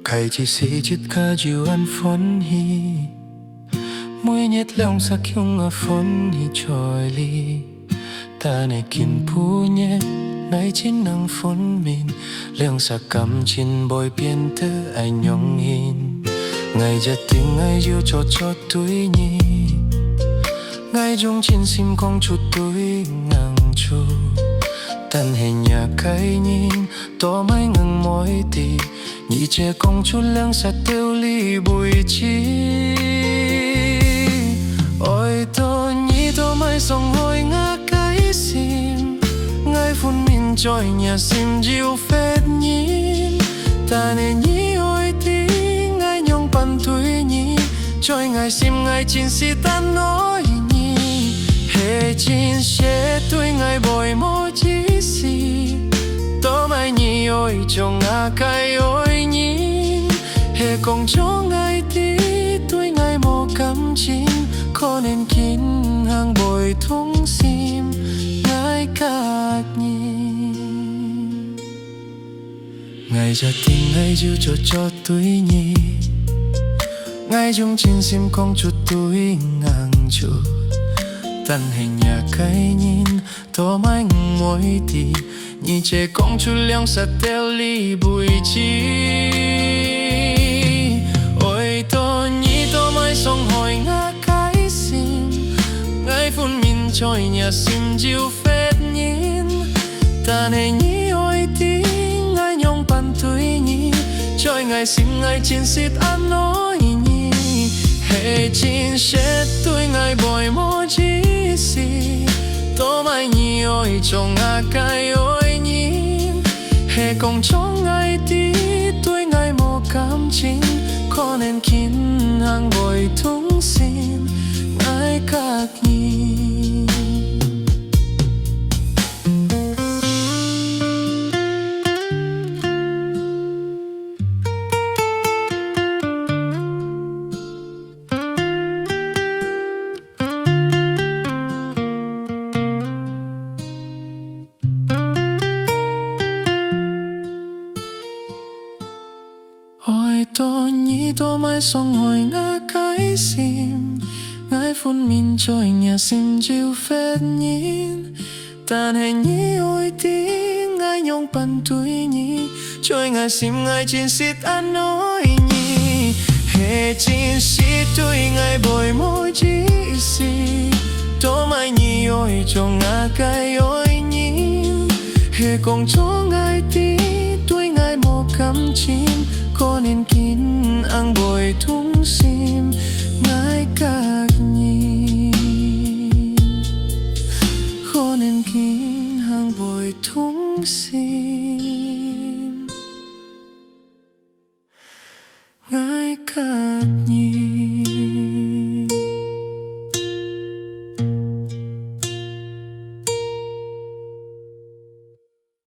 Khai chỉ sĩ chít ca chiều ăn phấn hi Mũi nhét lòng sắc chung ở phấn hi trôi ly Ta này kinh phú nhé Này chín năng phấn mình Lượng sắc cầm chín bồi biên tư anh nhong hin Ngày giật tình ngày yêu cho tuổi nhi Ngày dung chín sim con chút tuổi ngang chu Tàn hình nhà cây nhìn Tỏ mãi ngừng mối tì Nhị trẻ con chút lăng sạch tiêu ly bùi chi Ôi tôi nhị tôi mãi dòng hồi ngã cái sim Ngay phun mình trôi nhà sim dịu phết nhìn Ta nè nhị ôi tí Ngay nhông bàn tuổi nhị Trôi ngày sim ngày chín si ta nói nhị Hệ chín xe tuổi ngày bồi mô chí si Tớ mai nhị ôi chồng ngã cái ôi nhìn Hệ công cho ngày tí tuổi ngày mô cắm chín Có nên kín hàng bồi thúng sim Ngài cạc nhìn Ngày giờ tình ngày dịu cho tuổi nhị Ngày dung chín sim không chút tuổi ngang chu Tàn hình nhà cây nhìn Tỏ mãi mối tì Nhị trẻ con chút liang sạch teo ly bùi chi Ôi tôi nhị tôi mãi sống hồi ngã cái sim Ngay phun mình trôi nhà sim dịu phết nhìn Ta này nhị ôi tí Ngay nhông bàn tuổi nhị Trôi ngày sim ngày chín xít ăn nói nhị Hệ chín xét tuổi ngày bồi mô chí si Tố mai nhị ôi chồng ngã cái ôi nhìn Hệ công cho ngày tí tuổi ngày mô cam chính Có nên kín hàng bồi thúng sim Ngài cạc nhìn Ôi tôi nhị tôi mãi sống hồi ngã cái sim Ngài phun mình trôi nhà sim dịu phết nhìn Ta này nhị ôi tí Ngài nhông bàn tuổi nhị Trôi ngài sim ngài chín xít ăn nói nhị Hệ chín xít tuổi ngài bồi môi chí si Tố mai nhị ôi chồng ngã cái ôi nhìn Hệ công cho ngài tí tuổi ngài mô cắm chín Có nên kín ăn bồi thúng sim Ngài cạc nhìn Có nên kín hàng bồi thúng sim Ngài cạc